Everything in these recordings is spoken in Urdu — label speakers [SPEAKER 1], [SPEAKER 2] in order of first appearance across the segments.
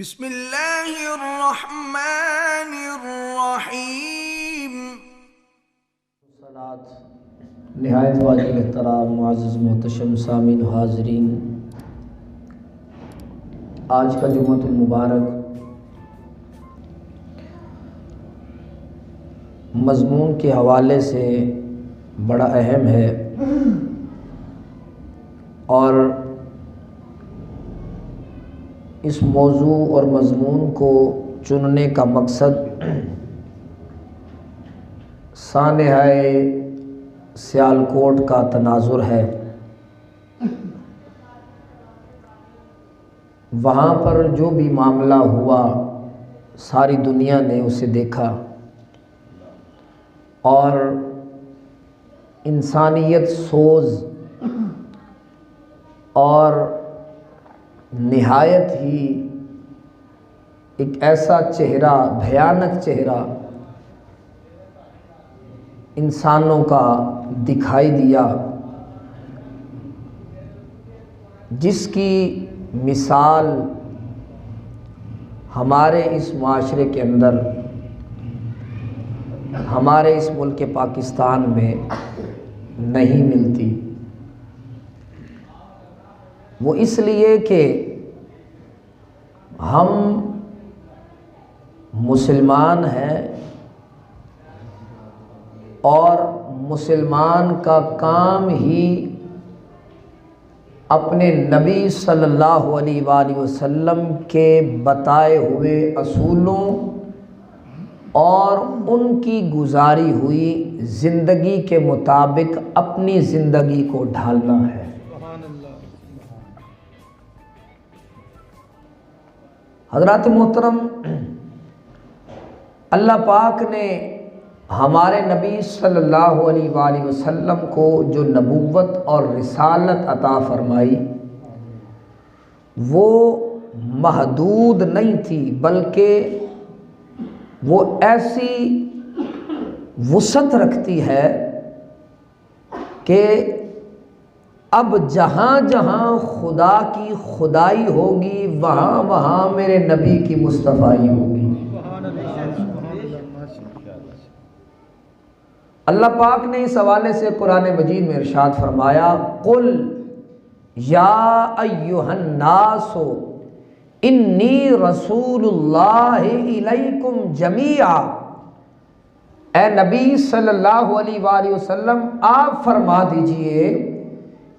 [SPEAKER 1] بسم اللہ الرحمن الرحیم۔
[SPEAKER 2] نہایت واجب احترام معزز محتشم سامعین و حاضرین، آج کا جمعۃ المبارک مضمون کے حوالے سے بڑا اہم ہے، اور اس موضوع اور مضمون کو چننے کا مقصد سانحہ سیالکوٹ کا تناظر ہے۔ وہاں پر جو بھی معاملہ ہوا ساری دنیا نے اسے دیکھا، اور انسانیت سوز اور نہایت ہی ایک ایسا چہرہ، بھیانک چہرہ انسانوں کا دکھائی دیا، جس کی مثال ہمارے اس معاشرے کے اندر، ہمارے اس ملک پاکستان میں نہیں ملتی۔ وہ اس لیے کہ ہم مسلمان ہیں، اور مسلمان کا کام ہی اپنے نبی صلی اللہ علیہ وآلہ وسلم کے بتائے ہوئے اصولوں اور ان کی گزاری ہوئی زندگی کے مطابق اپنی زندگی کو ڈھالنا ہے۔ حضرات محترم، اللہ پاک نے ہمارے نبی صلی اللہ علیہ وآلہ وسلم کو جو نبوت اور رسالت عطا فرمائی، وہ محدود نہیں تھی، بلکہ وہ ایسی وسعت رکھتی ہے کہ اب جہاں جہاں خدا کی خدائی ہوگی، وہاں وہاں میرے نبی کی مصطفائی ہوگی۔ اللہ پاک نے اس حوالے سے قرآن مجید میں ارشاد فرمایا، قل یا ایھا الناس انی رسول اللہ الیکم جمیعا، اے نبی صلی اللہ علیہ وآلہ وسلم آپ فرما دیجئے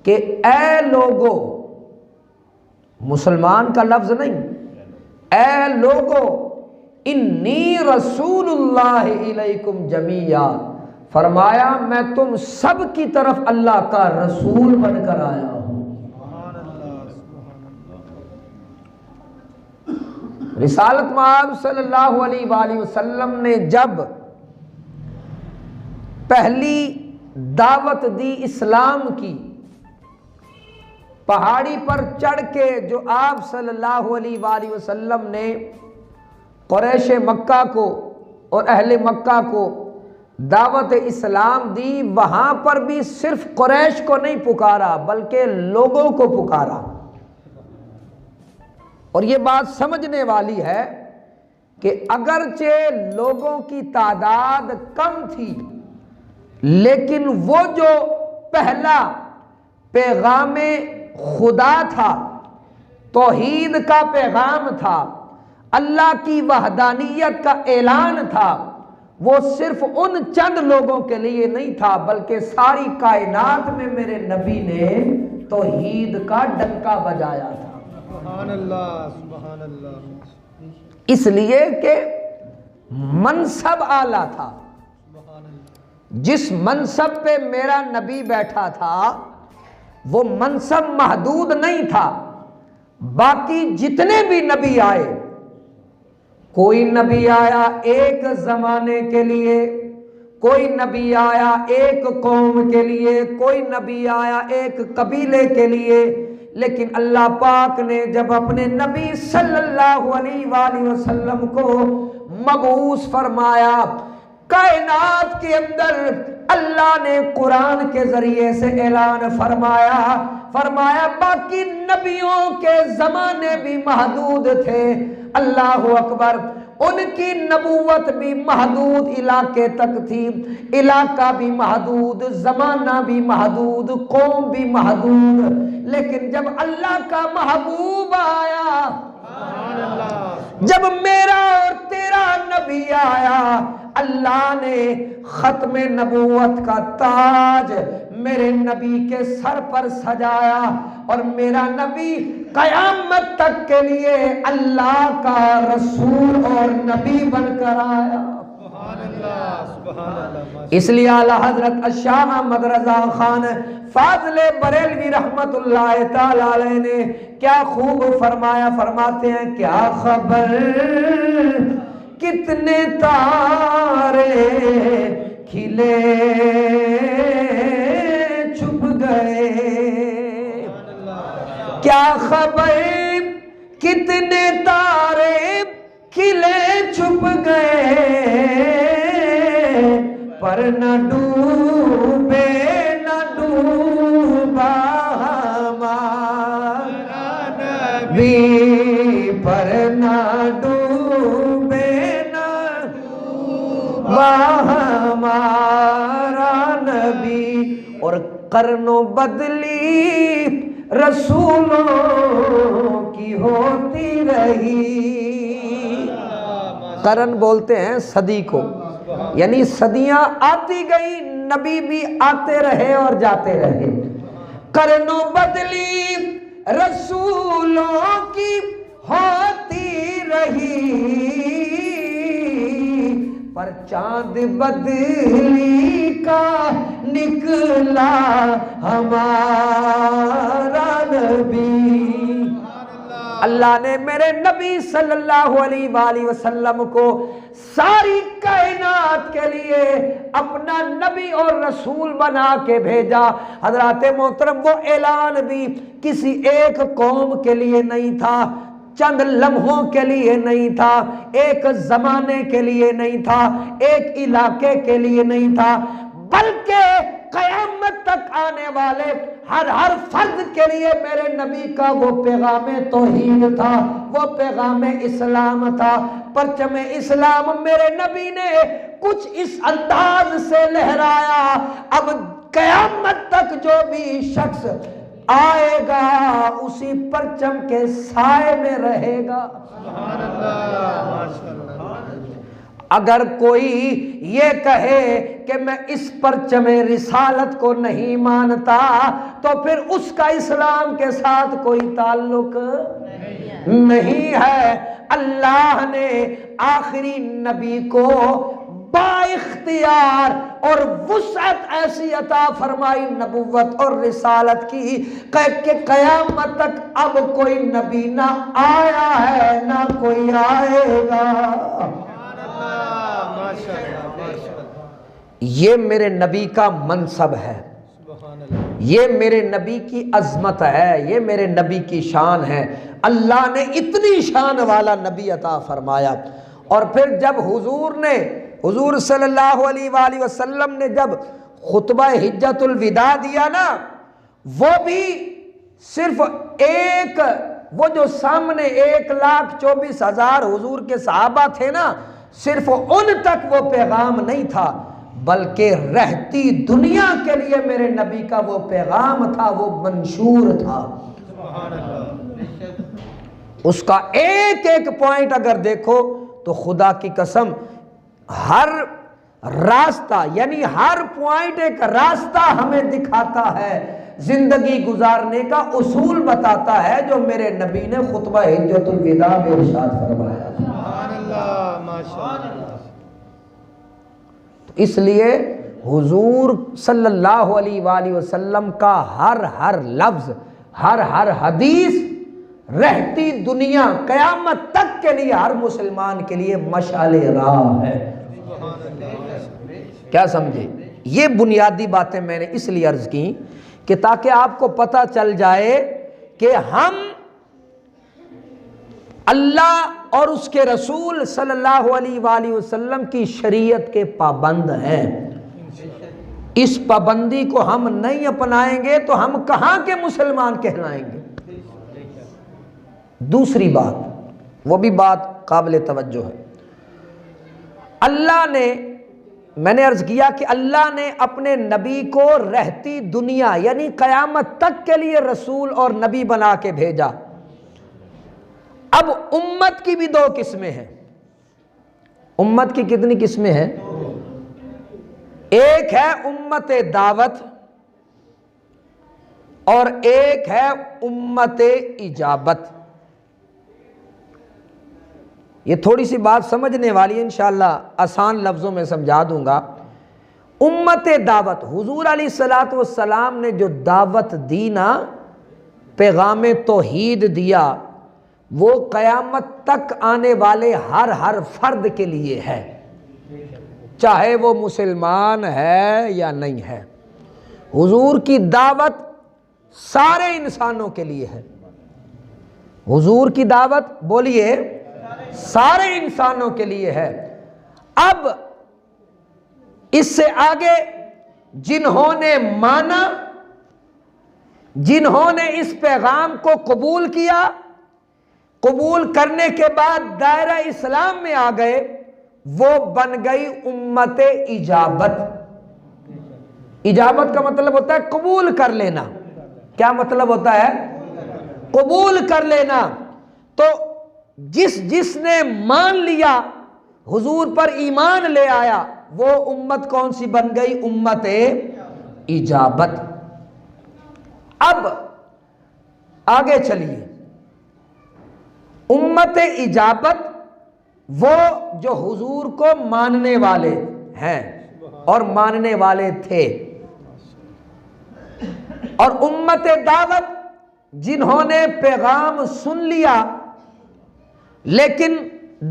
[SPEAKER 2] کہ اے لوگو، مسلمان کا لفظ نہیں، اے لوگو، انی رسول اللہ الیکم جمیعا، فرمایا میں تم سب کی طرف اللہ کا رسول بن کر آیا ہوں۔ رسالت مآب صلی اللہ علیہ وآلہ وسلم نے جب پہلی دعوت دی اسلام کی، پہاڑی پر چڑھ کے جو آپ صلی اللہ علیہ وآلہ وسلم نے قریش مکہ کو اور اہل مکہ کو دعوت اسلام دی، وہاں پر بھی صرف قریش کو نہیں پکارا بلکہ لوگوں کو پکارا۔ اور یہ بات سمجھنے والی ہے کہ اگرچہ لوگوں کی تعداد کم تھی، لیکن وہ جو پہلا پیغام خدا تھا، توحید کا پیغام تھا، اللہ کی وحدانیت کا اعلان تھا، وہ صرف ان چند لوگوں کے لیے نہیں تھا، بلکہ ساری کائنات میں میرے نبی نے توحید کا ڈنکا بجایا تھا۔ سبحان اللہ، سبحان اللہ۔ اس لیے کہ منصب اعلیٰ تھا، جس منصب پہ میرا نبی بیٹھا تھا وہ منصب محدود نہیں تھا۔ باقی جتنے بھی نبی آئے، کوئی نبی آیا ایک زمانے کے لیے، کوئی نبی آیا ایک قوم کے لیے، کوئی نبی آیا ایک قبیلے کے لیے، لیکن اللہ پاک نے جب اپنے نبی صلی اللہ علیہ وآلہ وسلم کو مبعوث فرمایا، کائنات کے اندر اللہ نے قرآن کے ذریعے سے اعلان فرمایا باقی نبیوں کے زمانے بھی محدود تھے، اللہ اکبر، ان کی نبوت بھی محدود علاقے تک تھی، علاقہ بھی محدود، زمانہ بھی محدود، قوم بھی محدود، لیکن جب اللہ کا محبوب آیا، جب میرا اور تیرا نبی آیا، اللہ نے ختم نبوت کا تاج میرے نبی کے سر پر سجایا، اور میرا نبی قیامت تک کے لیے اللہ کا رسول اور نبی بن کر آیا۔ اس لیے اعلیٰ حضرت الشاہ احمد رضا خان فاضل بریلوی رحمت اللہ تعالی علیہ نے کیا خوب فرماتے ہیں، کیا خبر کتنے تارے کھلے چھپ گئے، کیا خبر کتنے تارے کھلے چھپ گئے، پر نہ ڈوبے نہ ڈوبا ہمارا نبی، پر نہ ڈوبے نہ ڈوبا ہمارا نبی، اور قرنوں بدلی رسولوں کی ہوتی رہی۔ قرن بولتے ہیں صدی کو، یعنی صدیاں آتی گئی، نبی بھی آتے رہے اور جاتے رہے۔ قرنوں بدلی رسولوں کی ہوتی رہی، پر چاند بدلی کا نکلا ہمارا نبی۔ اللہ نے میرے نبی صلی اللہ علیہ وآلہ وسلم کو ساری کائنات کے لیے اپنا نبی اور رسول بنا کے بھیجا۔ حضرات محترم، وہ اعلان بھی کسی ایک قوم کے لیے نہیں تھا، چند لمحوں کے لیے نہیں تھا، ایک زمانے کے لیے نہیں تھا، ایک علاقے کے لیے نہیں تھا، بلکہ قیامت تک آنے والے ہر فرد کے لیے میرے نبی کا وہ پیغام توحید تھا، وہ پیغام اسلام تھا۔ پرچم اسلام میرے نبی نے کچھ اس انداز سے لہرایا، اب قیامت تک جو بھی شخص آئے گا اسی پرچم کے سائے میں رہے گا۔ اگر کوئی یہ کہے کہ میں اس پرچم رسالت کو نہیں مانتا تو پھر اس کا اسلام کے ساتھ کوئی تعلق نہیں ہے۔ اللہ نے آخری نبی کو با اختیار اور وسعت ایسی عطا فرمائی نبوت اور رسالت کی کہ قیامت تک اب کوئی نبی نہ آیا ہے نہ کوئی آئے گا۔ یہ میرے نبی کا منصب ہے، یہ میرے نبی کی عظمت ہے، یہ میرے نبی کی شان ہے۔ اللہ نے اتنی شان والا نبی عطا فرمایا، اور پھر جب حضور صلی اللہ علیہ وآلہ وسلم نے جب خطبہ حجت الوداع دیا نا، وہ بھی صرف وہ جو سامنے 1,24,000 حضور کے صحابہ تھے نا، صرف ان تک وہ پیغام نہیں تھا، بلکہ رہتی دنیا کے لیے میرے نبی کا وہ پیغام تھا، وہ منشور تھا۔ اس کا ایک ایک پوائنٹ اگر دیکھو تو خدا کی قسم ہر راستہ، یعنی ہر پوائنٹ ایک راستہ ہمیں دکھاتا ہے، زندگی گزارنے کا اصول بتاتا ہے، جو میرے نبی نے خطبہ حجت الوداع میں ارشاد فرمایا۔ اس لیے حضور صلی اللہ علیہ وآلہ وسلم کا ہر لفظ، ہر حدیث رہتی دنیا قیامت تک کے لیے ہر مسلمان کے لیے مشعل راہ ہے۔ کیا سمجھے؟ یہ بنیادی باتیں میں نے اس لیے عرض کی کہ تاکہ آپ کو پتہ چل جائے کہ ہم اللہ اور اس کے رسول صلی اللہ علیہ وآلہ وسلم کی شریعت کے پابند ہیں۔ اس پابندی کو ہم نہیں اپنائیں گے تو ہم کہاں کے مسلمان کہلائیں گے؟ دوسری بات، وہ بھی بات قابل توجہ ہے، اللہ نے، میں نے عرض کیا کہ اللہ نے اپنے نبی کو رہتی دنیا یعنی قیامت تک کے لیے رسول اور نبی بنا کے بھیجا۔ اب امت کی بھی دو قسمیں ہیں۔ امت کی کتنی قسمیں ہیں؟ ایک ہے امت دعوت اور ایک ہے امت اجابت۔ یہ تھوڑی سی بات سمجھنے والی ہے، انشاءاللہ آسان لفظوں میں سمجھا دوں گا۔ امت دعوت، حضور علیہ الصلوۃ والسلام نے جو دعوت دی نا، پیغام توحید دیا، وہ قیامت تک آنے والے ہر فرد کے لیے ہے، چاہے وہ مسلمان ہے یا نہیں ہے۔ حضور کی دعوت سارے انسانوں کے لیے ہے۔ حضور کی دعوت بولیے سارے انسانوں کے لیے ہے۔ اب اس سے آگے جنہوں نے مانا، جنہوں نے اس پیغام کو قبول کیا، قبول کرنے کے بعد دائرہ اسلام میں آ گئے، وہ بن گئی امت اجابت۔ اجابت کا مطلب ہوتا ہے قبول کر لینا۔ کیا مطلب ہوتا ہے؟ قبول کر لینا۔ تو جس نے مان لیا، حضور پر ایمان لے آیا، وہ امت کون سی بن گئی؟ امت اجابت۔ اب آگے چلیے، امت اجابت وہ جو حضور کو ماننے والے ہیں اور ماننے والے تھے، اور امت دعوت جنہوں نے پیغام سن لیا لیکن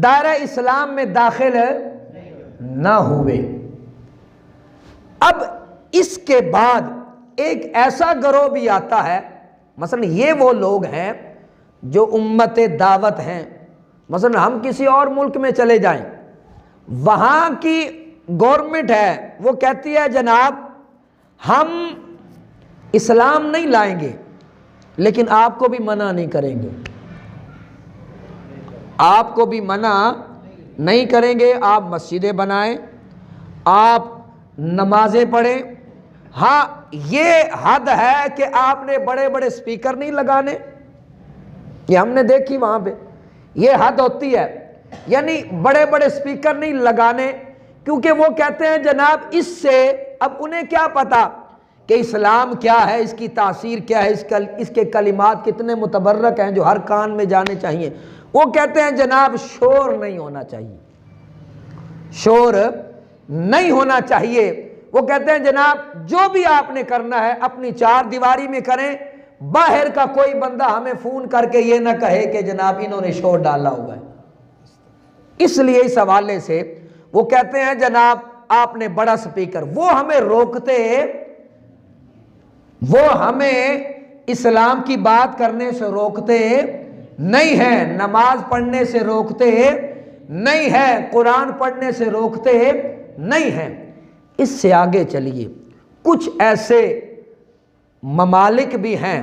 [SPEAKER 2] دائرہ اسلام میں داخل نہ ہوئے۔ اب اس کے بعد ایک ایسا گروہ بھی آتا ہے، مثلا یہ وہ لوگ ہیں جو امت دعوت ہیں۔ مثلا ہم کسی اور ملک میں چلے جائیں، وہاں کی گورنمنٹ ہے، وہ کہتی ہے جناب ہم اسلام نہیں لائیں گے لیکن آپ کو بھی منع نہیں کریں گے، آپ کو بھی منع نہیں کریں گے، آپ مسجدیں بنائیں، آپ نمازیں پڑھیں، ہاں یہ حد ہے کہ آپ نے بڑے بڑے سپیکر نہیں لگانے، یہ ہم نے دیکھی وہاں پہ، یہ حد ہوتی ہے، یعنی بڑے بڑے سپیکر نہیں لگانے، کیونکہ وہ کہتے ہیں جناب اس سے، اب انہیں کیا پتا کہ اسلام کیا ہے، اس کی تاثیر کیا ہے، اس کے کلمات کتنے متبرک ہیں جو ہر کان میں جانے چاہیے۔ وہ کہتے ہیں جناب شور نہیں ہونا چاہیے، شور نہیں ہونا چاہیے۔ وہ کہتے ہیں جناب جو بھی آپ نے کرنا ہے اپنی چار دیواری میں کریں، باہر کا کوئی بندہ ہمیں فون کر کے یہ نہ کہے کہ جناب انہوں نے شور ڈالا ہوا ہے۔ اس لیے اس حوالے سے وہ کہتے ہیں جناب آپ نے بڑا سپیکر، وہ ہمیں روکتے، وہ ہمیں اسلام کی بات کرنے سے روکتے نہیں ہیں، نماز پڑھنے سے روکتے نہیں ہیں، قرآن پڑھنے سے روکتے نہیں ہیں۔ اس سے آگے چلیے، کچھ ایسے ممالک بھی ہیں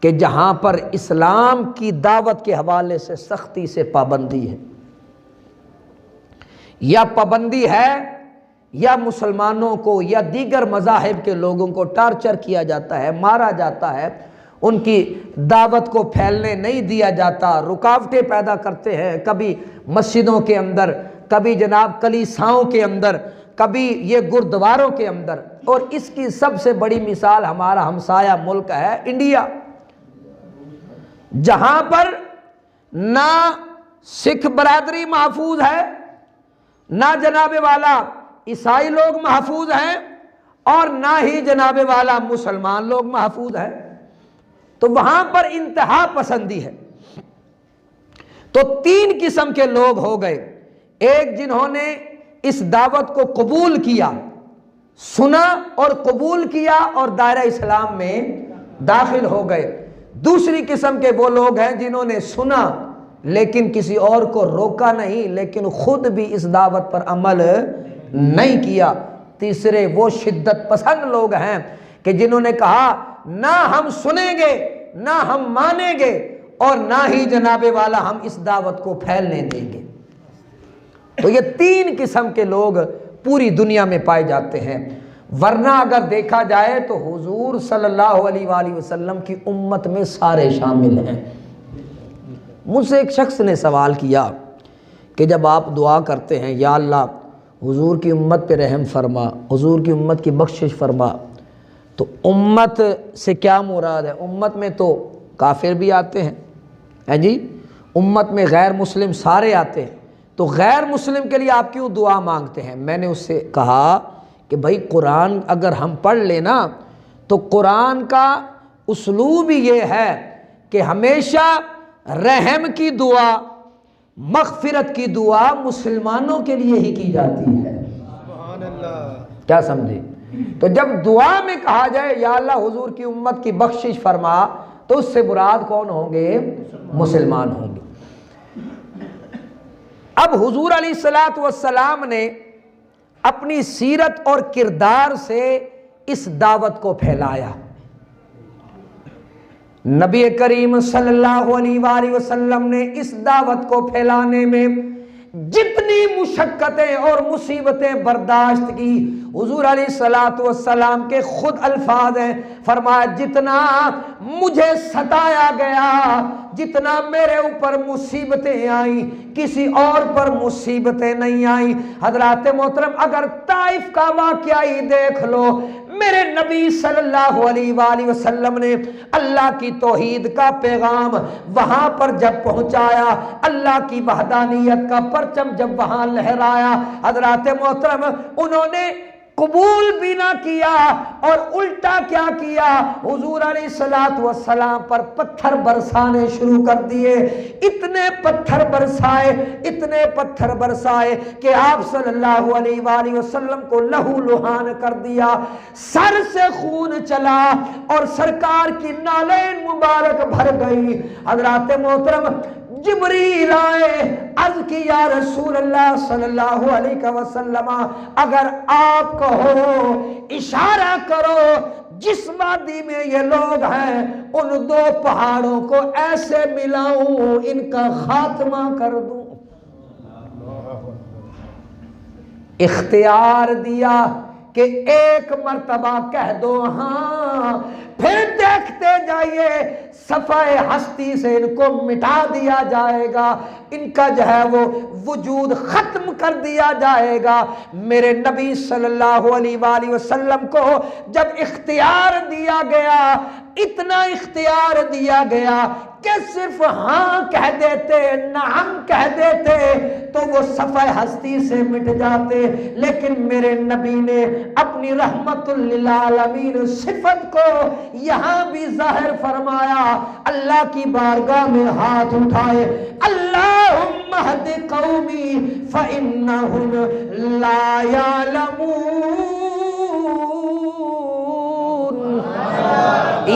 [SPEAKER 2] کہ جہاں پر اسلام کی دعوت کے حوالے سے سختی سے پابندی ہے، یا پابندی ہے یا مسلمانوں کو یا دیگر مذاہب کے لوگوں کو ٹارچر کیا جاتا ہے، مارا جاتا ہے، ان کی دعوت کو پھیلنے نہیں دیا جاتا، رکاوٹیں پیدا کرتے ہیں، کبھی مسجدوں کے اندر، کبھی جناب کلیساؤں کے اندر، کبھی یہ گردواروں کے اندر۔ اور اس کی سب سے بڑی مثال ہمارا ہمسایہ ملک ہے انڈیا، جہاں پر نہ سکھ برادری محفوظ ہے، نہ جناب والا عیسائی لوگ محفوظ ہیں، اور نہ ہی جناب والا مسلمان لوگ محفوظ ہیں۔ تو وہاں پر انتہا پسندی ہے۔ تو تین قسم کے لوگ ہو گئے، ایک جنہوں نے اس دعوت کو قبول کیا، سنا اور قبول کیا اور دائرہ اسلام میں داخل ہو گئے۔ دوسری قسم کے وہ لوگ ہیں جنہوں نے سنا لیکن کسی اور کو روکا نہیں، لیکن خود بھی اس دعوت پر عمل نہیں کیا۔ تیسرے وہ شدت پسند لوگ ہیں کہ جنہوں نے کہا نہ ہم سنیں گے، نہ ہم مانیں گے، اور نہ ہی جناب والا ہم اس دعوت کو پھیلنے دیں گے۔ تو یہ تین قسم کے لوگ پوری دنیا میں پائے جاتے ہیں۔ ورنہ اگر دیکھا جائے تو حضور صلی اللہ علیہ وآلہ وسلم کی امت میں سارے شامل ہیں۔ مجھ سے ایک شخص نے سوال کیا کہ جب آپ دعا کرتے ہیں یا اللہ حضور کی امت پہ رحم فرما، حضور کی امت کی بخشش فرما، تو امت سے کیا مراد ہے؟ امت میں تو کافر بھی آتے ہیں جی، امت میں غیر مسلم سارے آتے ہیں، تو غیر مسلم کے لیے آپ کیوں دعا مانگتے ہیں؟ میں نے اس سے کہا کہ بھائی قرآن اگر ہم پڑھ لیں نا تو قرآن کا اسلوب ہی یہ ہے کہ ہمیشہ رحم کی دعا، مغفرت کی دعا مسلمانوں کے لیے ہی کی جاتی ہے۔ سبحان اللہ، کیا سمجھے؟ تو جب دعا میں کہا جائے یا اللہ حضور کی امت کی بخشش فرما، تو اس سے مراد کون ہوں گے؟ مسلمان ہوں گے۔ اب حضور علیہ الصلوۃ والسلام نے اپنی سیرت اور کردار سے اس دعوت کو پھیلایا۔ نبی کریم صلی اللہ علیہ وآلہ وسلم نے اس دعوت کو پھیلانے میں جتنی مشقتیں اور مصیبتیں برداشت کی، حضور علیہ الصلوۃ والسلام کے خود الفاظ ہیں، فرمایا جتنا مجھے ستایا گیا، جتنا میرے اوپر مصیبتیں آئیں، کسی اور پر مصیبتیں نہیں آئیں۔ حضرات محترم اگر طائف کا واقعہ ہی دیکھ لو، میرے نبی صلی اللہ علیہ وآلہ وسلم نے اللہ کی توحید کا پیغام وہاں پر جب پہنچایا، اللہ کی وحدانیت کا پرچم جب وہاں لہرایا، حضرات محترم انہوں نے قبول بھی نہ کیا، اور الٹا کیا کیا؟ حضور علیہ الصلوۃ والسلام پر پتھر برسانے شروع کر دیے۔ اتنے پتھر برسائے، اتنے پتھر برسائے کہ آپ صلی اللہ علیہ وآلہ وسلم کو لہو لہان کر دیا، سر سے خون چلا اور سرکار کی نالین مبارک بھر گئی۔ حضرات محترم جبریل آئے، عرض کی یا رسول اللہ صلی اللہ علیہ وسلم اگر آپ کہو، اشارہ کرو جس وادی میں یہ لوگ ہیں ان دو پہاڑوں کو ایسے ملاؤں ان کا خاتمہ کر دوں۔ اختیار دیا کہ ایک مرتبہ کہہ دو ہاں، پھر دیکھتے جائیے صفحہ ہستی سے ان کو مٹا دیا جائے گا، ان کا جو ہے وہ وجود ختم کر دیا جائے گا۔ میرے نبی صلی اللہ علیہ وآلہ وسلم کو جب اختیار دیا گیا، اتنا اختیار دیا گیا کہ صرف ہاں کہہ دیتے، نعم کہہ دیتے تو وہ صفحہ ہستی سے مٹ جاتے، لیکن میرے نبی نے اپنی رحمت للعالمین صفت کو یہاں بھی ظاہر فرمایا، اللہ کی بارگاہ میں ہاتھ اٹھائے، اللہم اہد قومی فإنہم لا یعلمون،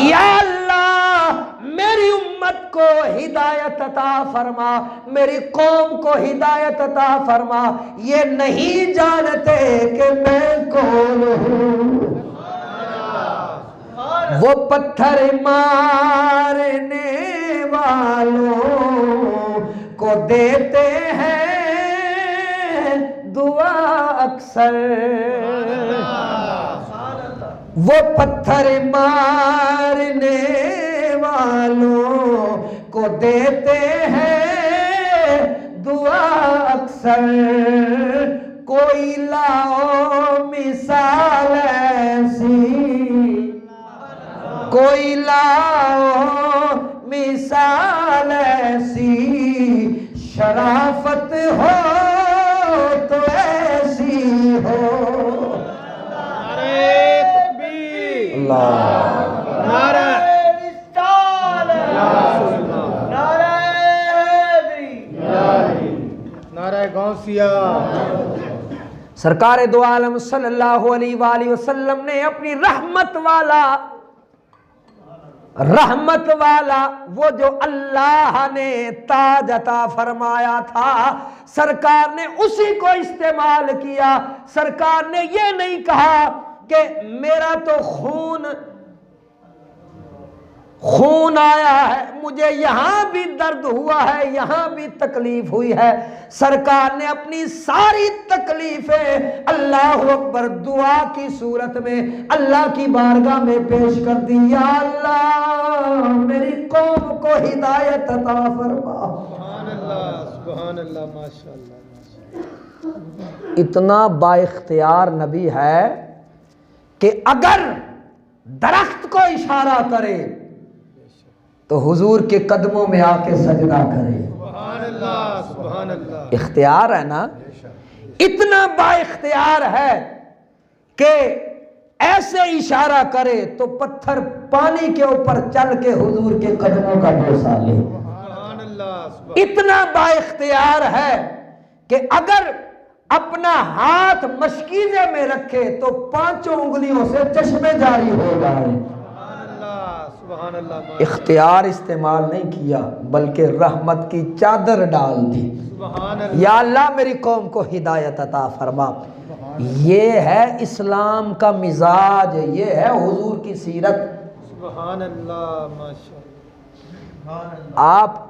[SPEAKER 2] یا اللہ میری امت کو ہدایت عطا فرما، میری قوم کو ہدایت عطا فرما، یہ نہیں جانتے کہ میں کون ہوں۔ وہ پتھر مارنے والوں کو دیتے ہیں دعا اکثر، وہ پتھر مارنے والوں کو دیتے ہیں دعا اکثر، کوئی لاؤ مثال ایسی، کوئی لاؤ مثال ایسی، شرافت ہو تو ایسی ہو۔ سرکار دو عالم صلی اللہ علیہ وآلہ وسلم نے اپنی رحمت والا رحمت والا وہ جو اللہ نے تاج عطا فرمایا تھا، سرکار نے اسی کو استعمال کیا۔ سرکار نے یہ نہیں کہا کہ میرا تو خون آیا ہے، مجھے یہاں بھی درد ہوا ہے، یہاں بھی تکلیف ہوئی ہے۔ سرکار نے اپنی ساری تکلیفیں اللہ اکبر دعا کی صورت میں اللہ کی بارگاہ میں پیش کر دی۔ یا اللہ میری قوم کو ہدایت عطا فرما۔
[SPEAKER 3] سبحان اللہ، سبحان اللہ، ماشاء اللہ۔
[SPEAKER 2] اتنا با اختیار نبی ہے کہ اگر درخت کو اشارہ کرے تو حضور کے قدموں میں آ کے سجدہ کرے۔
[SPEAKER 3] سبحان اللہ، سبحان اللہ۔
[SPEAKER 2] اختیار ہے نا، اتنا با اختیار ہے کہ ایسے اشارہ کرے تو پتھر پانی کے اوپر چل کے حضور کے قدموں کا بوسہ لے۔
[SPEAKER 3] سبحان اللہ۔
[SPEAKER 2] اتنا با اختیار ہے کہ اگر اپنا ہاتھ مشکیزے میں رکھے تو 5 انگلیوں سے چشمے جاری ہو جائے۔
[SPEAKER 3] سبحان اللہ۔
[SPEAKER 2] اختیار استعمال نہیں کیا بلکہ رحمت کی چادر ڈال دی۔
[SPEAKER 3] سبحان اللہ۔
[SPEAKER 2] یا اللہ میری قوم کو ہدایت عطا فرما۔ یہ ہے اسلام کا مزاج، یہ ہے حضور کی سیرت۔
[SPEAKER 3] سبحان اللہ، ماشاء اللہ۔
[SPEAKER 2] آپ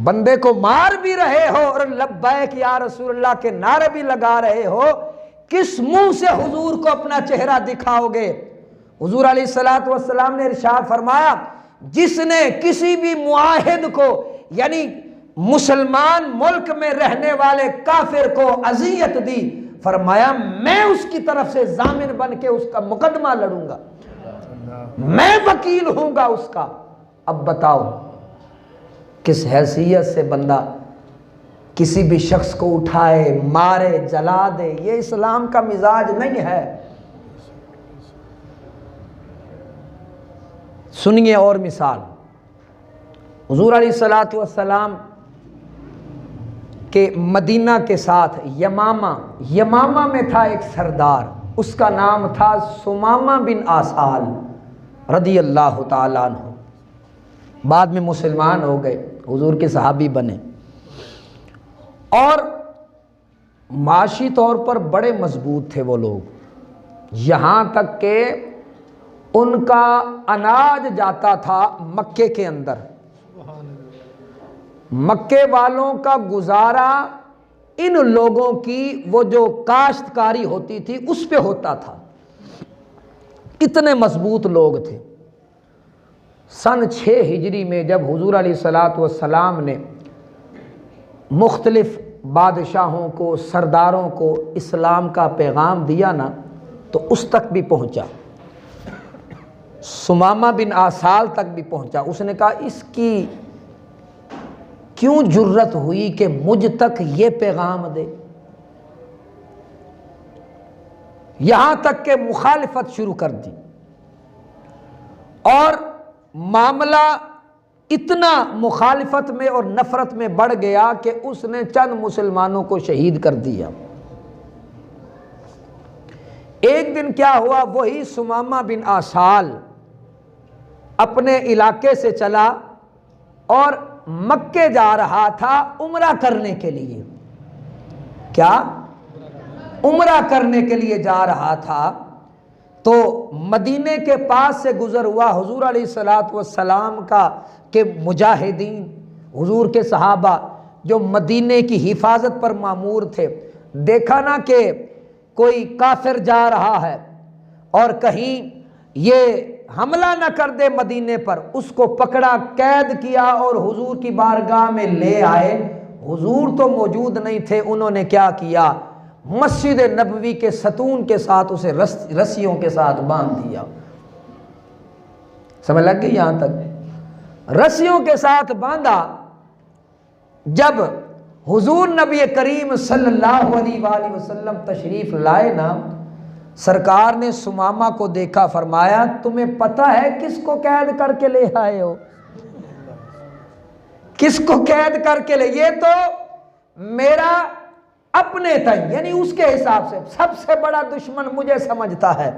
[SPEAKER 2] بندے کو مار بھی رہے ہو اور لبیک یا رسول اللہ کے نعرے بھی لگا رہے ہو، کس منہ سے حضور کو اپنا چہرہ دکھاؤ گے؟ حضور علیہ السلام نے ارشاد فرمایا، جس نے کسی بھی معاہد کو یعنی مسلمان ملک میں رہنے والے کافر کو اذیت دی، فرمایا میں اس کی طرف سے ضامن بن کے اس کا مقدمہ لڑوں گا، میں وکیل ہوں گا اس کا۔ اب بتاؤ کس حیثیت سے بندہ کسی بھی شخص کو اٹھائے، مارے، جلا دے؟ یہ اسلام کا مزاج نہیں ہے۔ سنیے اور مثال، حضور علیہ السلام کے مدینہ کے ساتھ یمامہ میں تھا ایک سردار، اس کا نام تھا سمامہ بن آسال رضی اللہ تعالیٰ عنہ۔ بعد میں مسلمان ہو گئے، حضور کے صحابی بنے، اور معاشی طور پر بڑے مضبوط تھے وہ لوگ، یہاں تک کہ ان کا اناج جاتا تھا مکے کے اندر۔ مکے والوں کا گزارا ان لوگوں کی وہ جو کاشتکاری ہوتی تھی اس پہ ہوتا تھا، اتنے مضبوط لوگ تھے۔ سن 6 ہجری میں جب حضور علیہ السلام نے مختلف بادشاہوں کو، سرداروں کو اسلام کا پیغام دیا نا، تو اس تک بھی پہنچا، سمامہ بن آسال تک بھی پہنچا۔ اس نے کہا اس کی کیوں جرت ہوئی کہ مجھ تک یہ پیغام دے؟ یہاں تک کہ مخالفت شروع کر دی، اور معاملہ اتنا مخالفت میں اور نفرت میں بڑھ گیا کہ اس نے چند مسلمانوں کو شہید کر دیا۔ ایک دن کیا ہوا، وہی سمامہ بن آسال اپنے علاقے سے چلا اور مکے جا رہا تھا عمرہ کرنے کے لیے۔ کیا؟ عمرہ کرنے کے لیے جا رہا تھا، تو مدینے کے پاس سے گزر ہوا حضور علیہ السلام کا کہ مجاہدین، حضور کے صحابہ جو مدینے کی حفاظت پر مامور تھے، دیکھا نا کہ کوئی کافر جا رہا ہے اور کہیں یہ حملہ نہ کر دے مدینے پر، اس کو پکڑا، قید کیا اور حضور کی بارگاہ میں لے آئے۔ حضور تو موجود نہیں تھے، انہوں نے کیا کیا، مسجد نبوی کے ستون کے ساتھ اسے رسیوں کے ساتھ باندھ دیا۔ سمجھ لگ گئی یہاں تک؟ رسیوں کے ساتھ باندھا۔ جب حضور نبی کریم صلی اللہ علیہ وآلہ وسلم تشریف لائے نا، سرکار نے سمامہ کو دیکھا، فرمایا تمہیں پتہ ہے کس کو قید کر کے لے آئے ہو؟ کس کو قید کر کے لے؟ یہ تو میرا اپنے تھا، یعنی اس کے حساب سے سب سے بڑا دشمن مجھے سمجھتا ہے،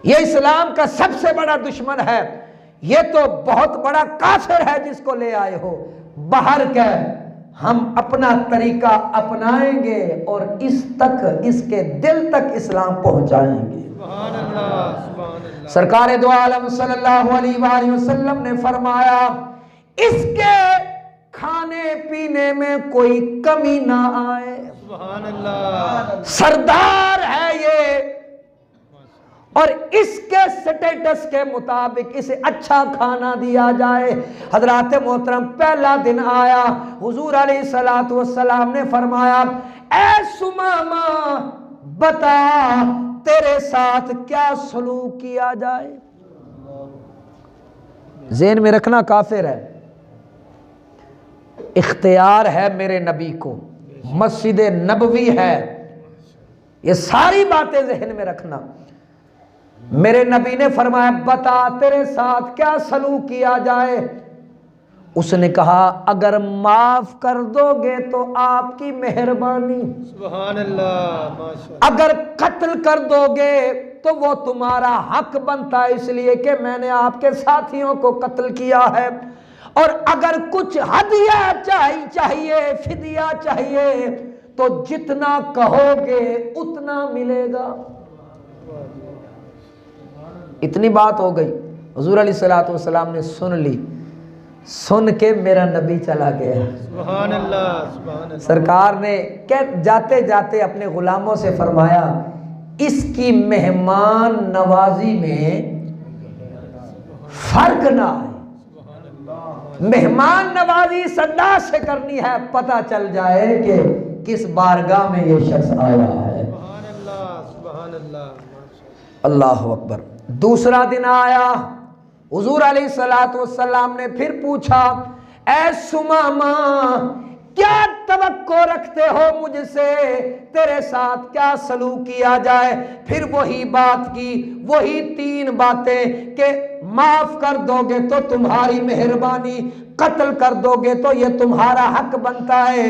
[SPEAKER 2] یہ اسلام کا سب سے بڑا دشمن ہے، یہ تو بہت بڑا کافر ہے جس کو لے آئے ہو، باہر کہ ہم اپنا طریقہ اپنائیں گے اور اس کے دل تک اسلام پہنچائیں گے۔
[SPEAKER 3] سبحان اللہ سبحان اللہ۔
[SPEAKER 2] سرکار دو عالم صلی اللہ علیہ وآلہ وسلم نے فرمایا اس کے کھانے پینے میں کوئی کمی نہ آئے،
[SPEAKER 3] سبحان اللہ۔
[SPEAKER 2] سردار ہے یہ، اور اس کے سٹیٹس کے مطابق اسے اچھا کھانا دیا جائے۔ حضرات محترم پہلا دن آیا، حضور علیہ الصلوۃ والسلام نے فرمایا اے سمامہ بتا تیرے ساتھ کیا سلوک کیا جائے۔ ذہن میں رکھنا کافر ہے، اختیار ہے میرے نبی کو، مسجد نبوی ہے، یہ ساری باتیں ذہن میں رکھنا۔ میرے نبی نے فرمایا بتا تیرے ساتھ کیا سلوک کیا جائے۔ اس نے کہا اگر معاف کر دو گے تو آپ کی مہربانی،
[SPEAKER 3] سبحان اللہ ماشاء اللہ۔
[SPEAKER 2] اگر قتل کر دو گے تو وہ تمہارا حق بنتا ہے اس لیے کہ میں نے آپ کے ساتھیوں کو قتل کیا ہے، اور اگر کچھ ہدیہ چاہیے فدیہ چاہیے تو جتنا کہو گے اتنا ملے گا۔ اتنی بات ہو گئی، حضور علیہ الصلوۃ والسلام نے سن لی، سن کے میرا نبی چلا گیا۔
[SPEAKER 3] سبحان اللہ سبحان اللہ۔
[SPEAKER 2] سرکار نے جاتے جاتے اپنے غلاموں سے فرمایا اس کی مہمان نوازی میں فرق نہ آئے، مہمان نوازی اس انداز سے کرنی ہے پتہ چل جائے کہ کس بارگاہ میں یہ شخص آیا ہے۔
[SPEAKER 3] سبحان اللہ سبحان اللہ۔
[SPEAKER 2] اللہ اکبر۔ دوسرا دن آیا، حضور علیہ الصلوۃ والسلام نے پھر پوچھا اے سمامہ کیا توقع رکھتے ہو مجھ سے، تیرے ساتھ کیا سلوک کیا جائے؟ پھر وہی بات کی، وہی تین باتیں کہ معاف کر دو گے تو تمہاری مہربانی، قتل کر دو گے تو یہ تمہارا حق بنتا ہے،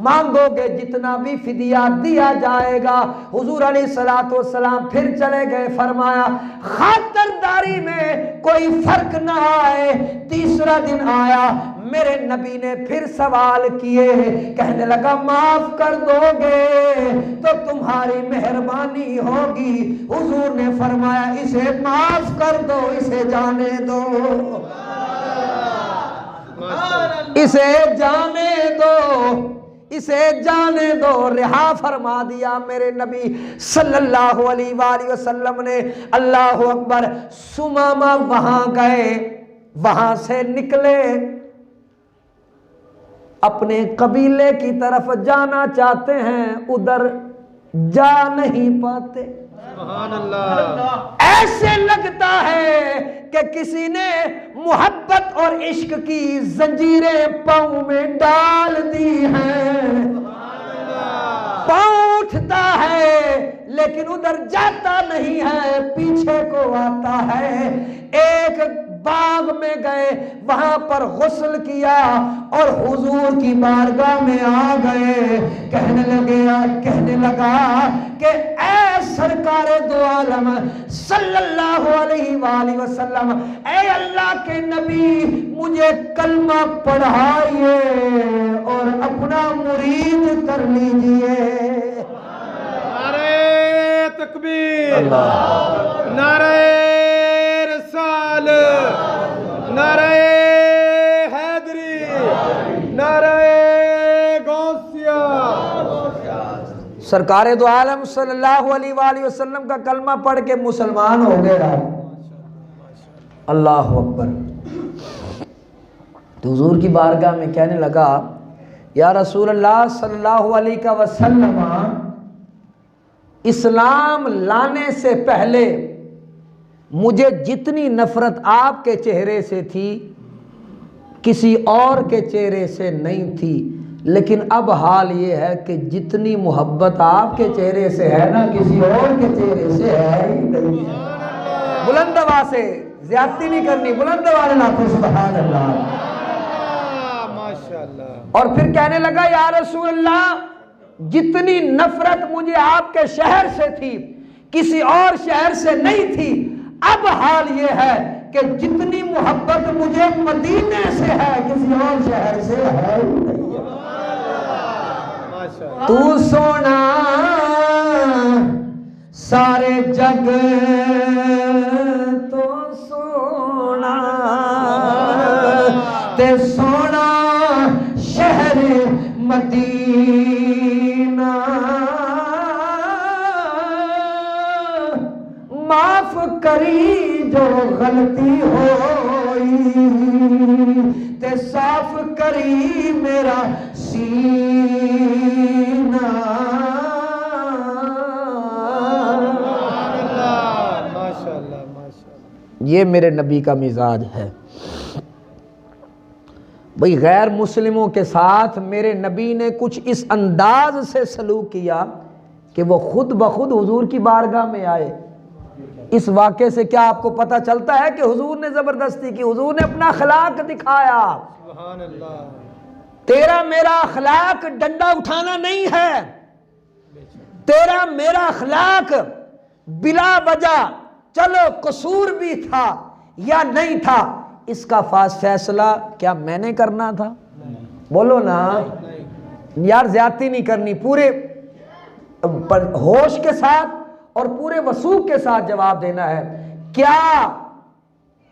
[SPEAKER 2] مانگو گے جتنا بھی فدیہ دیا جائے گا۔ حضور علیہ الصلوۃ والسلام پھر چلے گئے، فرمایا خاطرداری میں کوئی فرق نہ آئے۔ تیسرا دن آیا، میرے نبی نے پھر سوال کیے، کہنے لگا معاف کر دو گے تو تمہاری مہربانی ہوگی۔ حضور نے فرمایا اسے معاف کر دو، اسے جانے دو، اسے جانے دو، اسے جانے دو، رہا فرما دیا میرے نبی صلی اللہ علیہ وآلہ وسلم نے۔ اللہ اکبر۔ سمامہ وہاں گئے، وہاں سے نکلے، اپنے قبیلے کی طرف جانا چاہتے ہیں، ادھر جا نہیں پاتے۔
[SPEAKER 3] سبحان اللہ۔
[SPEAKER 2] ایسے لگتا ہے کہ کسی نے محبت اور عشق کی زنجیریں پاؤں میں ڈال دی ہیں، پاؤں اٹھتا ہے لیکن ادھر جاتا نہیں ہے، پیچھے کو آتا ہے۔ ایک باغ میں گئے، وہاں پر غسل کیا اور حضور کی بارگاہ میں آ گئے، کہنے لگا کہ اے سرکار دو عالم صلی اللہ علیہ وآلہ وسلم، اے اللہ کے نبی مجھے کلمہ پڑھائیے اور اپنا مرید کر لیجئے۔
[SPEAKER 3] نعرہ تکبیر، نعرہ رسال، نعرہ حیدری، نعرہ غوثیہ۔
[SPEAKER 2] سرکار دو عالم صلی اللہ علیہ وآلہ وسلم کا کلمہ پڑھ کے مسلمان ہو گئے۔ اللہ اکبر۔ تو حضور کی بارگاہ میں کہنے لگا یا رسول اللہ صلی اللہ علیہ وسلم، اسلام لانے سے پہلے مجھے جتنی نفرت آپ کے چہرے سے تھی کسی اور کے چہرے سے نہیں تھی، لیکن اب حال یہ ہے کہ جتنی محبت آپ کے چہرے سے ہے نا کسی اور کے چہرے سے ہے ہی نہیں۔ بلند آواز سے، زیادتی نہیں کرنی، بلند آواز نہ، سبحان اللہ۔
[SPEAKER 3] ماشاءاللہ۔
[SPEAKER 2] اور پھر کہنے لگا یا رسول اللہ جتنی نفرت مجھے آپ کے شہر سے تھی کسی اور شہر سے نہیں تھی، اب حال یہ ہے کہ جتنی محبت مجھے مدینے سے ہے کسی اور شہر سے ہے نہیں۔ تو سونا سارے جگ تو سونا تے سونا شہر مدینہ، معاف کری جو غلطی ہوئی تے صاف کری میرا سینہ۔ یہ میرے نبی کا مزاج ہے بھئی۔ غیر مسلموں کے ساتھ میرے نبی نے کچھ اس انداز سے سلوک کیا کہ وہ خود بخود حضور کی بارگاہ میں آئے۔ اس واقعے سے کیا آپ کو پتہ چلتا ہے کہ حضور نے زبردستی کی، حضور نے اپنا اخلاق دکھایا۔
[SPEAKER 3] سبحان اللہ۔
[SPEAKER 2] تیرا میرا اخلاق ڈنڈا اٹھانا نہیں ہے، تیرا میرا اخلاق بلا وجہ چلو قصور بھی تھا یا نہیں تھا اس کا فیصلہ کیا میں نے کرنا تھا؟ بولو نا یار، زیادتی نہیں کرنی، پورے ہوش کے ساتھ اور پورے وثوق کے ساتھ جواب دینا ہے۔ کیا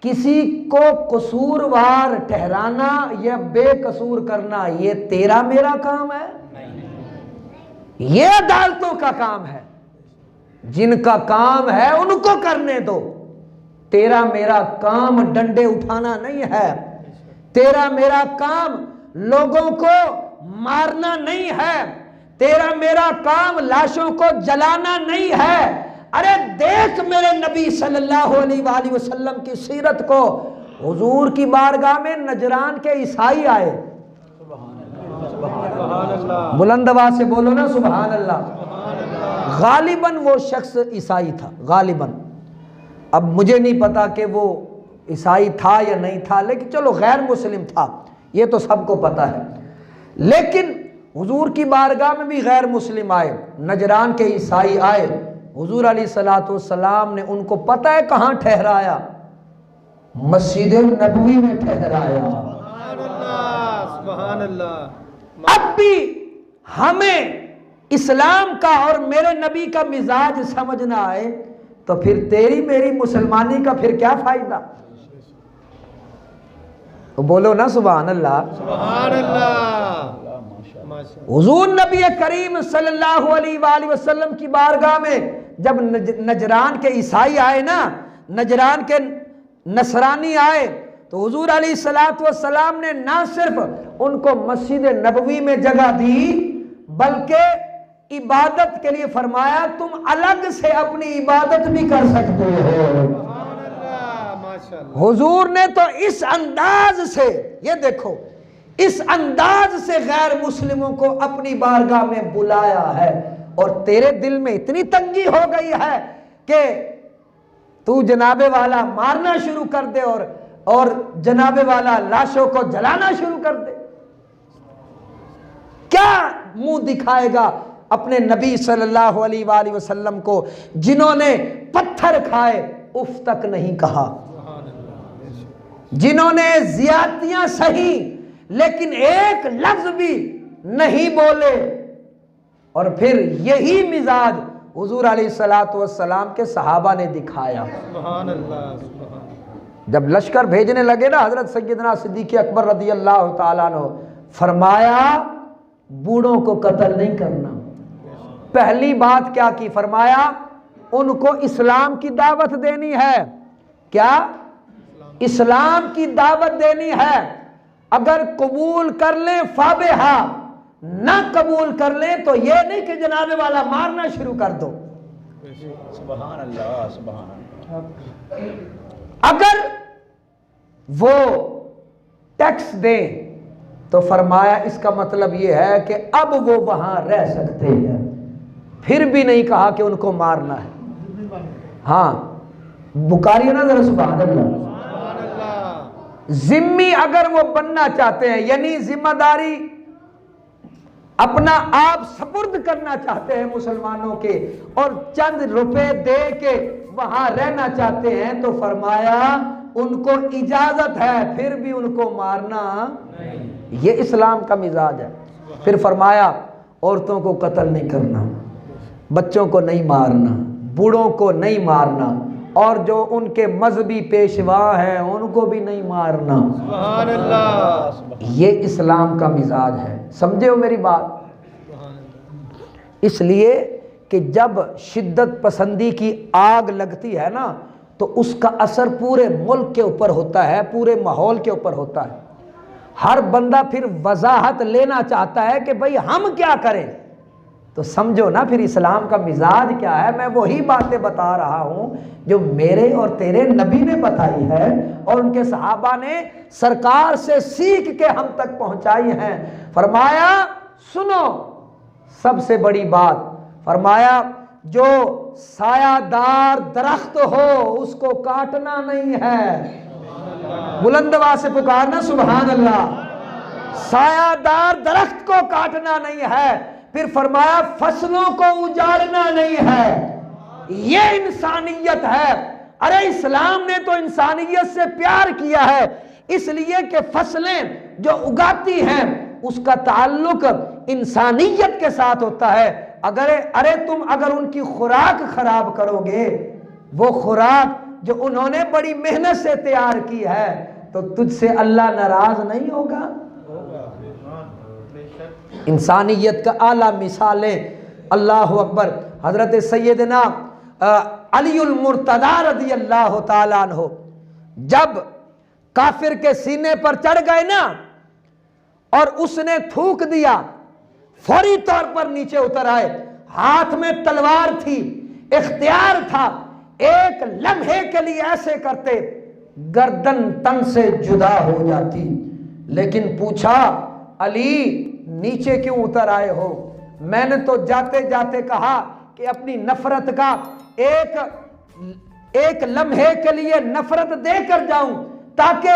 [SPEAKER 2] کسی کو قصوروار ٹھہرانا یا بے قصور کرنا یہ تیرا میرا کام ہے؟ یہ عدالتوں کا کام ہے، جن کا کام ہے ان کو کرنے دو۔ تیرا میرا کام ڈنڈے اٹھانا نہیں ہے، تیرا میرا کام لوگوں کو مارنا نہیں ہے، تیرا میرا کام لاشوں کو جلانا نہیں ہے۔ ارے دیکھ میرے نبی صلی اللہ علیہ وآلہ وسلم کی سیرت کو، حضور کی بارگاہ میں نجران کے عیسائی آئے۔ بلند آواز سے بولو نا سبحان اللہ۔ غالباً وہ شخص عیسائی تھا، غالباً، اب مجھے نہیں پتا کہ وہ عیسائی تھا یا نہیں تھا، لیکن چلو غیر مسلم تھا یہ تو سب کو پتا ہے۔ لیکن حضور کی بارگاہ میں بھی غیر مسلم آئے، نجران کے عیسائی آئے، حضور علیہ السلام نے ان کو پتہ ہے کہاں ٹھہرایا؟ مسجد نبوی میں ٹھہرایا۔
[SPEAKER 3] سبحان اللہ، سبحان اللہ۔
[SPEAKER 2] اب بھی ہمیں اسلام کا اور میرے نبی کا مزاج سمجھ نہ آئے تو پھر تیری میری مسلمانی کا پھر کیا فائدہ؟ بولو نا سبحان اللہ،
[SPEAKER 3] سبحان اللہ۔
[SPEAKER 2] حضور نبی کریم صلی اللہ علیہ وآلہ وسلم کی بارگاہ میں جب نجران کے عیسائی آئے نا، نجران کے نصرانی آئے، تو حضور علیہ السلام نے نہ صرف ان کو مسجد نبوی میں جگہ دی بلکہ عبادت کے لیے فرمایا تم الگ سے اپنی عبادت بھی کر سکتے ہو۔ حضور نے تو اس انداز سے، یہ دیکھو، اس انداز سے غیر مسلموں کو اپنی بارگاہ میں بلایا ہے، اور تیرے دل میں اتنی تنگی ہو گئی ہے کہ تو جناب والا مارنا شروع کر دے اور جناب والا لاشوں کو جلانا شروع کر دے۔ کیا منہ دکھائے گا اپنے نبی صلی اللہ علیہ وآلہ وسلم کو جنہوں نے پتھر کھائے اف تک نہیں کہا، جنہوں نے زیادتیاں سہی لیکن ایک لفظ بھی نہیں بولے، اور پھر یہی مزاج حضور علیہ السلام کے صحابہ نے دکھایا۔
[SPEAKER 3] سبحان اللہ، سبحان اللہ۔
[SPEAKER 2] جب لشکر بھیجنے لگے نا حضرت سیدنا صدیق اکبر رضی اللہ تعالیٰ عنہ، فرمایا بوڑھوں کو قتل نہیں کرنا۔ پہلی بات کیا کی؟ فرمایا ان کو اسلام کی دعوت دینی ہے۔ کیا؟ اسلام کی دعوت دینی ہے۔ اگر قبول کر لیں فابہا، نہ قبول کر لیں تو یہ نہیں کہ جناب والا مارنا شروع کر دو۔
[SPEAKER 4] سبحان اللہ، سبحان اللہ۔
[SPEAKER 2] اگر وہ ٹیکس دیں تو فرمایا اس کا مطلب یہ ہے کہ اب وہ وہاں رہ سکتے ہیں، پھر بھی نہیں کہا کہ ان کو مارنا ہے۔ ہاں بخاری نا ذرا سبحان اللہ۔ ذمی اگر وہ بننا چاہتے ہیں، یعنی ذمہ داری اپنا آپ سپرد کرنا چاہتے ہیں مسلمانوں کے، اور چند روپے دے کے وہاں رہنا چاہتے ہیں، تو فرمایا ان کو اجازت ہے پھر بھی ان کو مارنا یہ اسلام کا مزاج ہے۔ پھر فرمایا عورتوں کو قتل نہیں کرنا، بچوں کو نہیں مارنا، بوڑھوں کو نہیں مارنا، اور جو ان کے مذہبی پیشوا ہیں ان کو بھی نہیں مارنا۔
[SPEAKER 3] سبحان اللہ،
[SPEAKER 2] یہ اسلام کا مزاج ہے، سمجھے ہو میری بات؟ اس لیے کہ جب شدت پسندی کی آگ لگتی ہے نا تو اس کا اثر پورے ملک کے اوپر ہوتا ہے، پورے ماحول کے اوپر ہوتا ہے۔ ہر بندہ پھر وضاحت لینا چاہتا ہے کہ بھئی ہم کیا کریں، تو سمجھو نا پھر اسلام کا مزاج کیا ہے۔ میں وہی باتیں بتا رہا ہوں جو میرے اور تیرے نبی نے بتائی ہے اور ان کے صحابہ نے سرکار سے سیکھ کے ہم تک پہنچائی ہیں۔ فرمایا سنو سب سے بڑی بات، فرمایا جو سایہ دار درخت ہو اس کو کاٹنا نہیں ہے۔ بلند آواز سے پکارنا سبحان اللہ۔ سایہ دار درخت کو کاٹنا نہیں ہے، پھر فرمایا فصلوں کو اجاڑنا نہیں ہے۔ یہ انسانیت ہے۔ ارے اسلام نے تو انسانیت سے پیار کیا ہے، اس لیے کہ فصلیں جو اگاتی ہیں اس کا تعلق انسانیت کے ساتھ ہوتا ہے۔ ارے تم اگر ان کی خوراک خراب کرو گے، وہ خوراک جو انہوں نے بڑی محنت سے تیار کی ہے، تو تجھ سے اللہ ناراض نہیں ہوگا۔ انسانیت کا اعلیٰ مثالیں، اللہ اکبر، حضرت سیدنا علی المرتضی رضی اللہ تعالیٰ عنہ جب کافر کے سینے پر چڑھ گئے نا اور اس نے تھوک دیا، فوری طور پر نیچے اتر آئے، ہاتھ میں تلوار تھی، اختیار تھا، ایک لمحے کے لیے ایسے کرتے گردن تن سے جدا ہو جاتی، لیکن پوچھا علی نیچے کیوں اتر آئے ہو؟ میں نے تو جاتے جاتے کہا کہ اپنی نفرت کا ایک لمحے کے لیے نفرت دے کر جاؤں تاکہ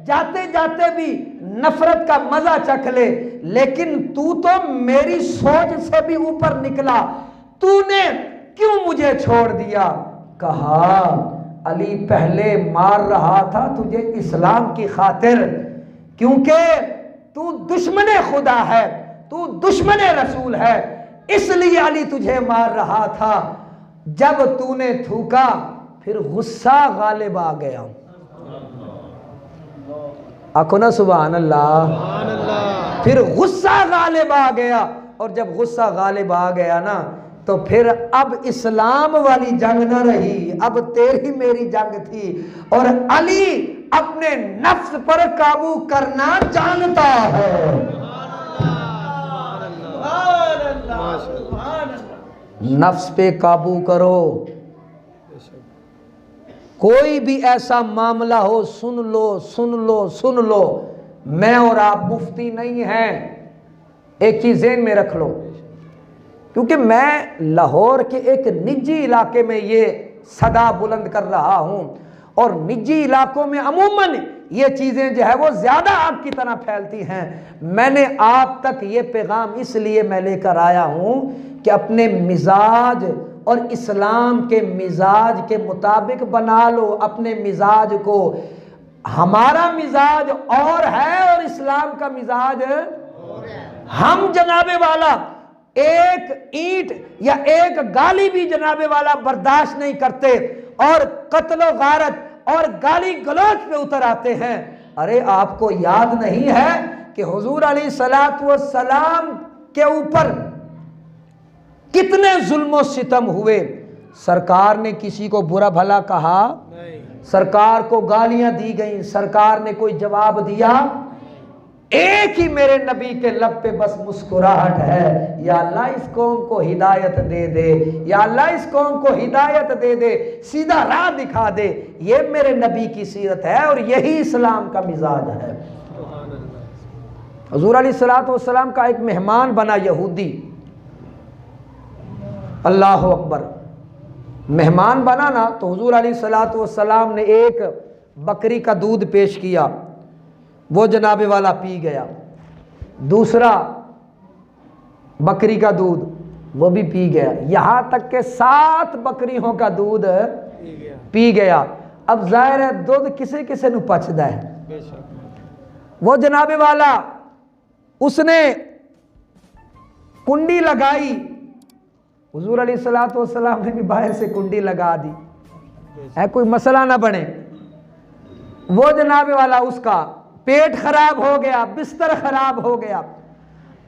[SPEAKER 2] جاتے جاتے بھی نفرت کا مزہ چکھ لے، لیکن تو میری سوچ سے بھی اوپر نکلا، تو نے کیوں مجھے چھوڑ دیا؟ کہا علی پہلے مار رہا تھا تجھے اسلام کی خاطر، کیونکہ تو دشمن خدا ہے، تو دشمن رسول ہے، اس لیے علی تجھے مار رہا تھا۔ جب تو نے تھوکا پھر غصہ غالب آ گیا۔ آنکھوں نا سبحان اللہ۔ پھر غصہ غالب آ گیا، اور جب غصہ غالب آ گیا نا تو پھر اب اسلام والی جنگ نہ رہی، اب تیری میری جنگ تھی، اور علی اپنے نفس پر قابو کرنا جانتا ہے۔ نفس پہ قابو کرو۔ کوئی بھی ایسا معاملہ ہو سن لو سن لو سن لو، میں اور آپ مفتی نہیں ہیں، ایک چیز ذہن میں رکھ لو، کیونکہ میں لاہور کے ایک نجی علاقے میں یہ صدا بلند کر رہا ہوں، اور نجی علاقوں میں عموماً یہ چیزیں جو ہے وہ زیادہ آگ کی طرح پھیلتی ہیں۔ میں نے آپ تک یہ پیغام اس لیے میں لے کر آیا ہوں کہ اپنے مزاج اور اسلام کے مزاج کے مطابق بنا لو اپنے مزاج کو۔ ہمارا مزاج اور ہے اور اسلام کا مزاج ہم جناب والا ایک اینٹ یا ایک گالی بھی جناب والا برداشت نہیں کرتے، اور قتل و غارت اور گالی گلوچ پہ اتر آتے ہیں۔ ارے آپ کو یاد نہیں ہے کہ حضور علیہ السلام کے اوپر کتنے ظلم و ستم ہوئے؟ سرکار نے کسی کو برا بھلا کہا؟ سرکار کو گالیاں دی گئیں، سرکار نے کوئی جواب دیا؟ ایک ہی میرے نبی کے لب پہ بس مسکراہٹ ہے، یا اللہ اس قوم کو ہدایت دے دے، یا اللہ اس قوم کو ہدایت دے دے، سیدھا راہ دکھا دے۔ یہ میرے نبی کی سیرت ہے اور یہی اسلام کا مزاج ہے۔ حضور علیہ السلام کا ایک مہمان بنا یہودی، اللہ اکبر، مہمان بنا نا تو حضور علیہ السلام نے ایک بکری کا دودھ پیش کیا، وہ جناب والا پی گیا، دوسرا بکری کا دودھ وہ بھی پی گیا، یہاں تک کہ 7 بکریوں کا دودھ پی گیا۔ اب ظاہر ہے دودھ کسے کسے نو پچدا ہے.
[SPEAKER 3] بے شک.
[SPEAKER 2] وہ جناب والا اس نے کنڈی لگائی, حضور علیہ الصلوۃ والسلام نے بھی باہر سے کنڈی لگا دی ہے کوئی مسئلہ نہ بنے. وہ جناب والا اس کا پیٹ خراب ہو گیا, بستر خراب ہو گیا.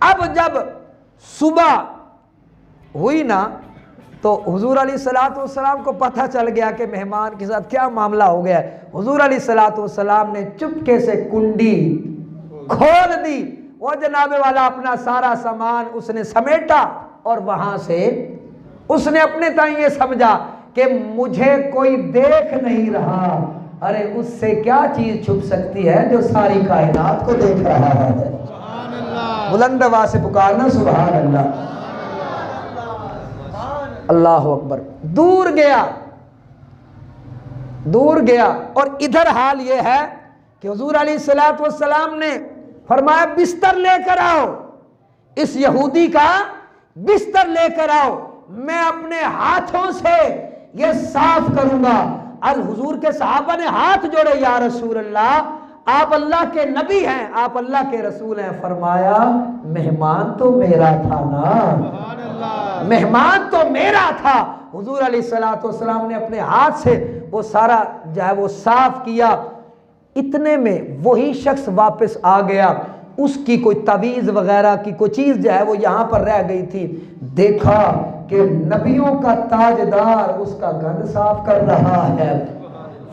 [SPEAKER 2] اب جب صبح ہوئی نا تو حضور علیہ الصلوۃ والسلام کو پتہ چل گیا کہ مہمان کے ساتھ کیا معاملہ ہو گیا ہے. حضور علیہ الصلوۃ والسلام نے چپکے سے کنڈی کھول دی. وہ جناب والا اپنا سارا سامان اس نے سمیٹا اور وہاں سے اس نے اپنے تائیں یہ سمجھا کہ مجھے کوئی دیکھ نہیں رہا. ارے اس سے کیا چیز چھپ سکتی ہے جو ساری کائنات کو دیکھ رہا ہے.
[SPEAKER 3] سبحان اللہ.
[SPEAKER 2] بلند آواز سے پکارنا سبحان اللہ. اللہ اکبر. دور گیا اور ادھر حال یہ ہے کہ حضور علیہ الصلوۃ والسلام نے فرمایا بستر لے کر آؤ, اس یہودی کا بستر لے کر آؤ, میں اپنے ہاتھوں سے یہ صاف کروں گا. اور حضور کے صحابہ نے ہاتھ جوڑے, یا رسول اللہ آپ اللہ کے نبی ہیں, آپ اللہ کے رسول ہیں. فرمایا مہمان تو میرا تھا نا,
[SPEAKER 3] سبحان اللہ.
[SPEAKER 2] مہمان تو میرا تھا. حضور علیہ الصلوۃ والسلام نے اپنے ہاتھ سے وہ سارا جو ہے وہ صاف کیا. اتنے میں وہی شخص واپس آ گیا, اس کی کوئی تعویذ وغیرہ کی کوئی چیز جو ہے وہ یہاں پر رہ گئی تھی. دیکھا کہ نبیوں کا تاجدار اس کا گند صاف کر رہا ہے.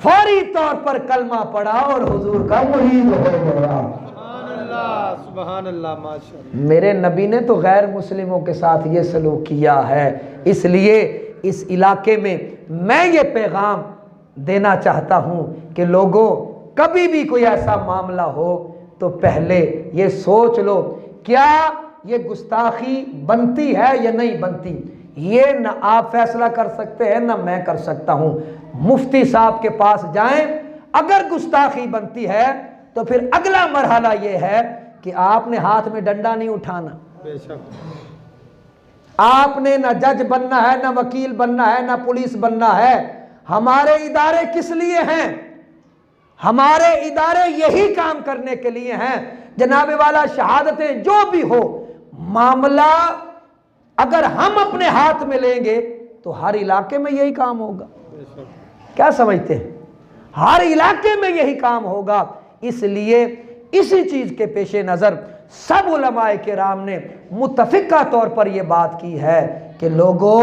[SPEAKER 2] فوری طور پر کلمہ پڑھا اور حضور کا مرید ہو گیا.
[SPEAKER 3] سبحان اللہ. سبحان اللہ. ماشاء اللہ.
[SPEAKER 2] میرے نبی نے تو غیر مسلموں کے ساتھ یہ سلوک کیا ہے. اس لیے اس علاقے میں میں یہ پیغام دینا چاہتا ہوں کہ لوگوں کبھی بھی کوئی ایسا معاملہ ہو تو پہلے یہ سوچ لو کیا یہ گستاخی بنتی ہے یا نہیں بنتی. یہ نہ آپ فیصلہ کر سکتے ہیں نہ میں کر سکتا ہوں. مفتی صاحب کے پاس جائیں, اگر گستاخی بنتی ہے تو پھر اگلا مرحلہ یہ ہے کہ آپ نے ہاتھ میں ڈنڈا نہیں اٹھانا.
[SPEAKER 3] بے شک.
[SPEAKER 2] آپ نے نہ جج بننا ہے, نہ وکیل بننا ہے, نہ پولیس بننا ہے. ہمارے ادارے کس لیے ہیں؟ ہمارے ادارے یہی کام کرنے کے لیے ہیں جناب والا. شہادتیں جو بھی ہو, معاملہ اگر ہم اپنے ہاتھ میں لیں گے تو ہر علاقے میں یہی کام ہوگا. کیا سمجھتے ہیں؟ ہر علاقے میں یہی کام ہوگا. اس لیے اسی چیز کے پیش نظر سب علماء کرام نے متفقہ طور پر یہ بات کی ہے کہ لوگوں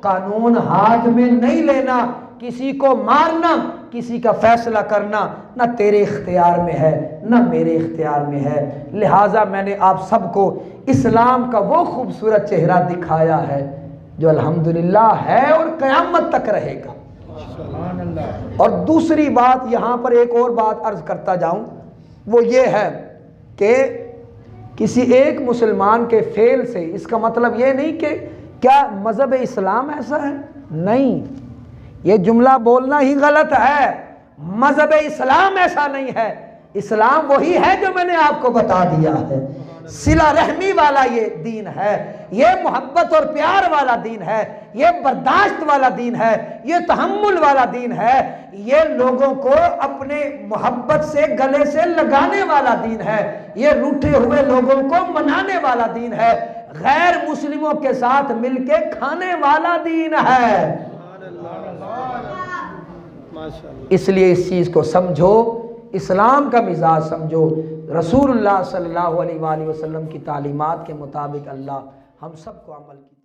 [SPEAKER 2] قانون ہاتھ میں نہیں لینا, کسی کو مارنا, کسی کا فیصلہ کرنا نہ تیرے اختیار میں ہے نہ میرے اختیار میں ہے. لہٰذا میں نے آپ سب کو اسلام کا وہ خوبصورت چہرہ دکھایا ہے جو الحمدللہ ہے اور قیامت تک رہے گا.
[SPEAKER 3] سبحان اللہ.
[SPEAKER 2] اور دوسری بات یہاں پر ایک اور بات عرض کرتا جاؤں, وہ یہ ہے کہ کسی ایک مسلمان کے فعل سے اس کا مطلب یہ نہیں کہ کیا مذہب اسلام ایسا ہے. نہیں, یہ جملہ بولنا ہی غلط ہے. مذہب اسلام ایسا نہیں ہے. اسلام وہی ہے جو میں نے آپ کو بتا دیا ہے. صلہ رحمی والا یہ دین ہے, یہ محبت اور پیار والا دین ہے, یہ برداشت والا دین ہے, یہ تحمل والا دین ہے, یہ لوگوں کو اپنے محبت سے گلے سے لگانے والا دین ہے, یہ روٹھے ہوئے لوگوں کو منانے والا دین ہے, غیر مسلموں کے ساتھ مل کے کھانے والا دین ہے. اس لیے اس چیز کو سمجھو, اسلام کا مزاج سمجھو, رسول اللہ صلی اللہ علیہ وآلہ وسلم کی تعلیمات کے مطابق اللہ ہم سب کو عمل کی